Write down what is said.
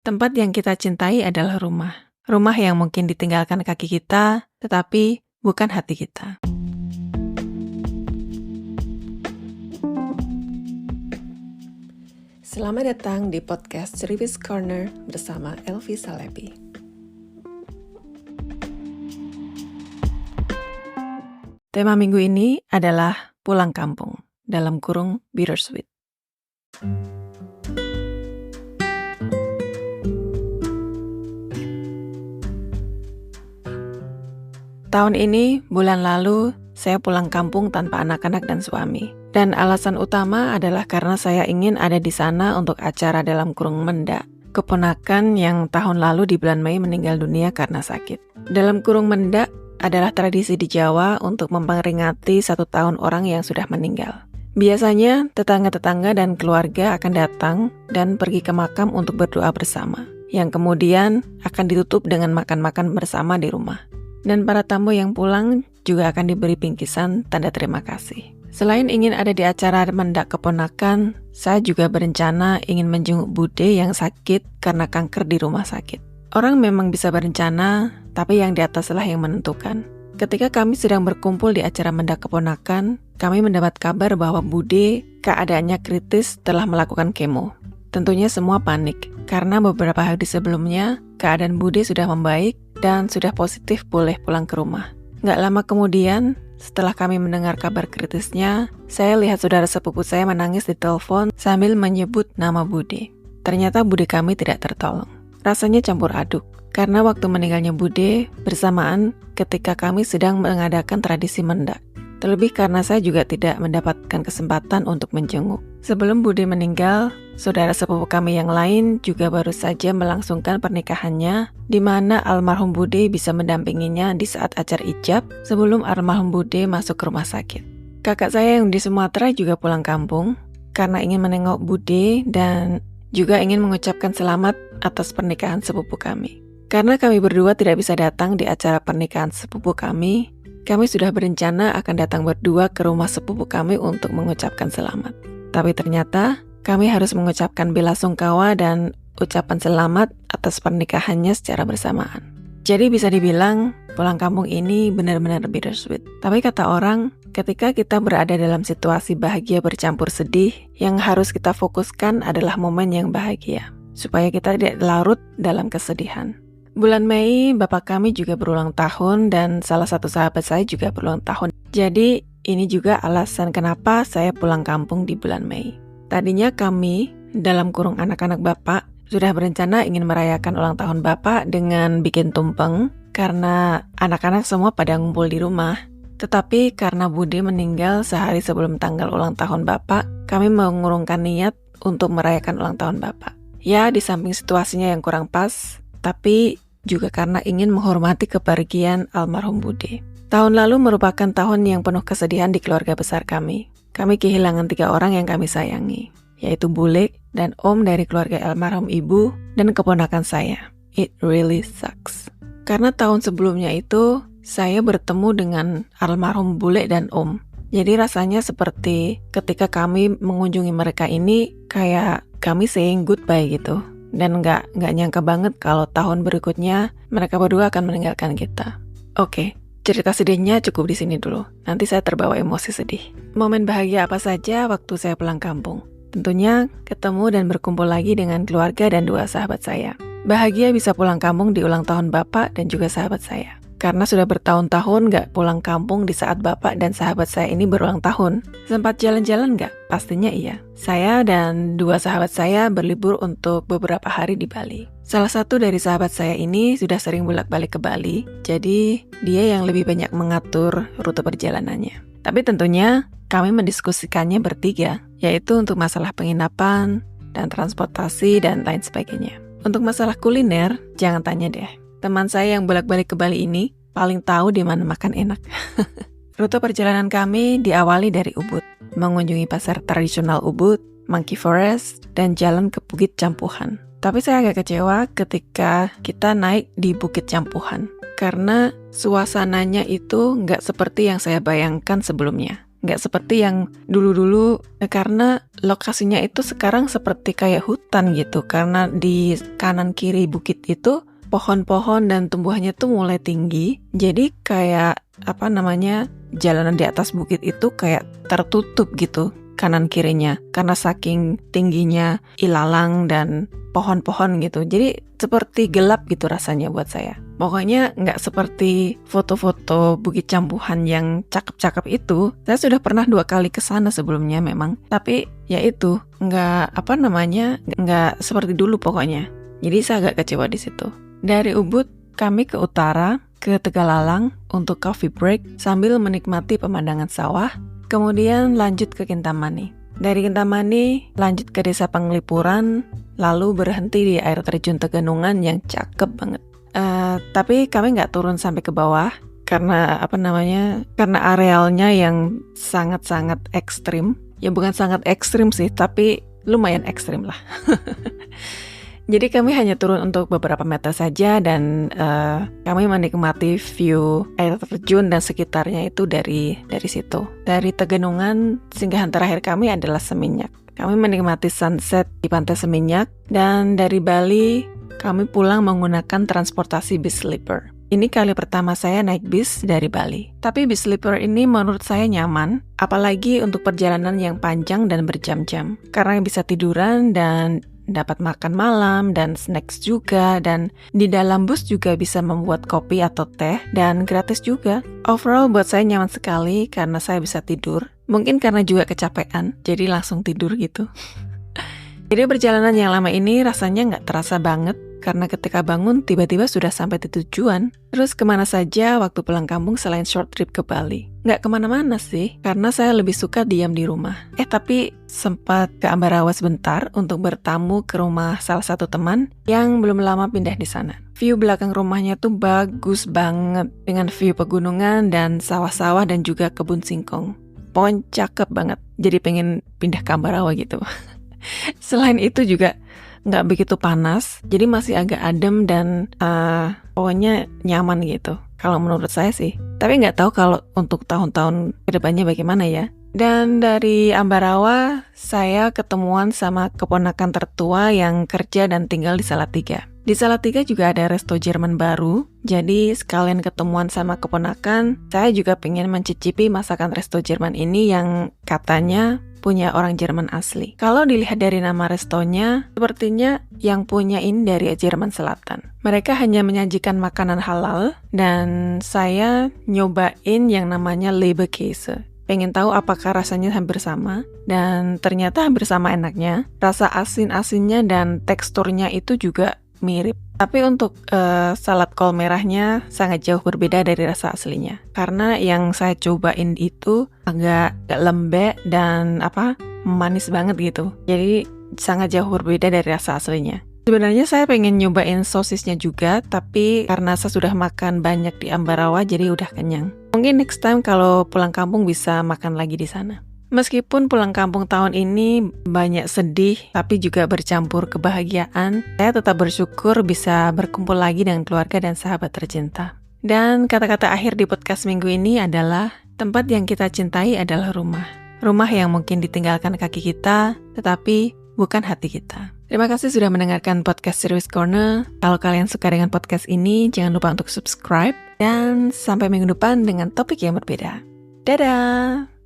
Tempat yang kita cintai adalah rumah. Rumah yang mungkin ditinggalkan kaki kita, tetapi bukan hati kita. Selamat datang di podcast Ceriwis Corner bersama Elvi Salebi. Tema minggu ini adalah pulang kampung, dalam kurung bittersweet. Tahun ini, bulan lalu, saya pulang kampung tanpa anak-anak dan suami. Dan alasan utama adalah karena saya ingin ada di sana untuk acara dalam kurung Mendak, keponakan yang tahun lalu di bulan Mei meninggal dunia karena sakit. Dalam kurung Mendak adalah tradisi di Jawa untuk memperingati 1 tahun orang yang sudah meninggal. Biasanya, tetangga-tetangga dan keluarga akan datang dan pergi ke makam untuk berdoa bersama, yang kemudian akan ditutup dengan makan-makan bersama di rumah. Dan para tamu yang pulang juga akan diberi bingkisan tanda terima kasih. Selain ingin ada di acara mendak keponakan, saya juga berencana ingin menjenguk bude yang sakit karena kanker di rumah sakit. Orang memang bisa berencana, tapi yang di ataslah yang menentukan. Ketika kami sedang berkumpul di acara mendak keponakan, kami mendapat kabar bahwa bude keadaannya kritis setelah melakukan kemo. Tentunya semua panik, karena beberapa hari sebelumnya, keadaan bude sudah membaik dan sudah positif boleh pulang ke rumah. Nggak lama kemudian, setelah kami mendengar kabar kritisnya, saya lihat saudara sepupu saya menangis di telepon sambil menyebut nama bude. Ternyata bude kami tidak tertolong. Rasanya campur aduk, karena waktu meninggalnya bude bersamaan ketika kami sedang mengadakan tradisi mendak. Terlebih karena saya juga tidak mendapatkan kesempatan untuk menjenguk. Sebelum bude meninggal, saudara sepupu kami yang lain juga baru saja melangsungkan pernikahannya, di mana almarhum bude bisa mendampinginya di saat acara ijab sebelum almarhum bude masuk ke rumah sakit. Kakak saya yang di Sumatera juga pulang kampung karena ingin menengok bude dan juga ingin mengucapkan selamat atas pernikahan sepupu kami. Karena kami berdua tidak bisa datang di acara pernikahan sepupu kami sudah berencana akan datang berdua ke rumah sepupu kami untuk mengucapkan selamat. Tapi ternyata kami harus mengucapkan bela sungkawa dan ucapan selamat atas pernikahannya secara bersamaan. Jadi bisa dibilang pulang kampung ini benar-benar bittersweet. Tapi kata orang, ketika kita berada dalam situasi bahagia bercampur sedih, yang harus kita fokuskan adalah momen yang bahagia, supaya kita tidak larut dalam kesedihan. Bulan Mei, bapak kami juga berulang tahun dan salah satu sahabat saya juga berulang tahun. Jadi, ini juga alasan kenapa saya pulang kampung di bulan Mei. Tadinya kami, dalam kurung anak-anak bapak, sudah berencana ingin merayakan ulang tahun bapak dengan bikin tumpeng, karena anak-anak semua pada ngumpul di rumah. Tetapi karena bude meninggal sehari sebelum tanggal ulang tahun bapak, kami mengurungkan niat untuk merayakan ulang tahun bapak. Ya, di samping situasinya yang kurang pas, tapi juga karena ingin menghormati kepergian almarhum bude. Tahun lalu merupakan tahun yang penuh kesedihan di keluarga besar kami. Kami kehilangan 3 orang yang kami sayangi, yaitu bule dan om dari keluarga almarhum ibu dan keponakan saya. It really sucks. Karena tahun sebelumnya itu, saya bertemu dengan almarhum bule dan om. Jadi rasanya seperti ketika kami mengunjungi mereka ini, kayak kami saying goodbye gitu. Dan nggak nyangka banget kalau tahun berikutnya mereka berdua akan meninggalkan kita. Oke, cerita sedihnya cukup di sini dulu. Nanti saya terbawa emosi sedih. Momen bahagia apa saja waktu saya pulang kampung? Tentunya ketemu dan berkumpul lagi dengan keluarga dan 2 sahabat saya. Bahagia bisa pulang kampung di ulang tahun bapak dan juga sahabat saya. Karena sudah bertahun-tahun nggak pulang kampung di saat bapak dan sahabat saya ini berulang tahun. Sempat jalan-jalan nggak? Pastinya iya. Saya dan 2 sahabat saya berlibur untuk beberapa hari di Bali. Salah satu dari sahabat saya ini sudah sering bolak-balik ke Bali, jadi dia yang lebih banyak mengatur rute perjalanannya. Tapi tentunya kami mendiskusikannya bertiga, yaitu untuk masalah penginapan dan transportasi dan lain sebagainya. Untuk masalah kuliner, jangan tanya deh. Teman saya yang bolak-balik ke Bali ini paling tahu di mana makan enak. Rute perjalanan kami diawali dari Ubud, mengunjungi pasar tradisional Ubud, Monkey Forest, dan jalan ke Bukit Campuhan. Tapi saya agak kecewa ketika kita naik di Bukit Campuhan, karena suasananya itu nggak seperti yang saya bayangkan sebelumnya. Nggak seperti yang dulu-dulu, karena lokasinya itu sekarang seperti kayak hutan gitu. Karena di kanan kiri bukit itu pohon-pohon dan tumbuhannya tuh mulai tinggi. Jadi kayak jalanan di atas bukit itu kayak tertutup gitu kanan kirinya karena saking tingginya ilalang dan pohon-pohon gitu. Jadi seperti gelap gitu rasanya buat saya. Pokoknya nggak seperti foto-foto Bukit Campuhan yang cakep-cakep itu. Saya sudah pernah 2 kali ke sana sebelumnya memang. Tapi ya itu nggak seperti dulu pokoknya. Jadi saya agak kecewa di situ. Dari Ubud kami ke utara ke Tegalalang untuk coffee break sambil menikmati pemandangan sawah. Kemudian lanjut ke Kintamani. Dari Kintamani lanjut ke Desa Penglipuran, lalu berhenti di air terjun Teganungan yang cakep banget. Tapi kami nggak turun sampai ke bawah karena karena arealnya yang sangat-sangat ekstrim. Ya bukan sangat ekstrim sih, tapi lumayan ekstrim lah. Jadi kami hanya turun untuk beberapa meter saja dan kami menikmati view air terjun dan sekitarnya itu dari situ. Dari Teganungan, singgahan terakhir kami adalah Seminyak. Kami menikmati sunset di Pantai Seminyak dan dari Bali kami pulang menggunakan transportasi bis sleeper. Ini kali pertama saya naik bis dari Bali. Tapi bis sleeper ini menurut saya nyaman, apalagi untuk perjalanan yang panjang dan berjam-jam. Karena bisa tiduran dan dapat makan malam dan snacks juga, dan di dalam bus juga bisa membuat kopi atau teh dan gratis juga. Overall buat saya nyaman sekali karena saya bisa tidur. Mungkin karena juga kecapean, jadi langsung tidur gitu. Jadi perjalanan yang lama ini rasanya nggak terasa banget karena ketika bangun tiba-tiba sudah sampai di tujuan. Terus kemana saja waktu pulang kampung selain short trip ke Bali? Nggak kemana-mana sih, karena saya lebih suka diam di rumah. Tapi sempat ke Ambarawa sebentar untuk bertamu ke rumah salah satu teman yang belum lama pindah di sana. View belakang rumahnya tuh bagus banget dengan view pegunungan dan sawah-sawah dan juga kebun singkong. Pokoknya cakep banget, jadi pengen pindah ke Ambarawa gitu. Selain itu juga nggak begitu panas, jadi masih agak adem dan pokoknya nyaman gitu. Kalau menurut saya sih. Tapi nggak tahu kalau untuk tahun-tahun kedepannya bagaimana ya. Dan dari Ambarawa, saya ketemuan sama keponakan tertua yang kerja dan tinggal di Salatiga. Di Salatiga juga ada resto Jerman baru, jadi sekalian ketemuan sama keponakan, saya juga pengen mencicipi masakan resto Jerman ini yang katanya punya orang Jerman asli. Kalau dilihat dari nama restonya, sepertinya yang punya ini dari Jerman Selatan. Mereka hanya menyajikan makanan halal, dan saya nyobain yang namanya Leberkäse. Pengen tahu apakah rasanya hampir sama, dan ternyata hampir sama enaknya. Rasa asin-asinnya dan teksturnya itu juga mirip. Tapi untuk salad kol merahnya sangat jauh berbeda dari rasa aslinya. Karena yang saya cobain itu agak lembek dan manis banget gitu. Jadi sangat jauh berbeda dari rasa aslinya. Sebenarnya saya pengen nyobain sosisnya juga, tapi karena saya sudah makan banyak di Ambarawa jadi udah kenyang. Mungkin next time kalau pulang kampung bisa makan lagi di sana. Meskipun pulang kampung tahun ini banyak sedih, tapi juga bercampur kebahagiaan, saya tetap bersyukur bisa berkumpul lagi dengan keluarga dan sahabat tercinta. Dan kata-kata akhir di podcast minggu ini adalah, tempat yang kita cintai adalah rumah. Rumah yang mungkin ditinggalkan kaki kita, tetapi bukan hati kita. Terima kasih sudah mendengarkan podcast Service Corner. Kalau kalian suka dengan podcast ini, jangan lupa untuk subscribe. Dan sampai minggu depan dengan topik yang berbeda. Dadah!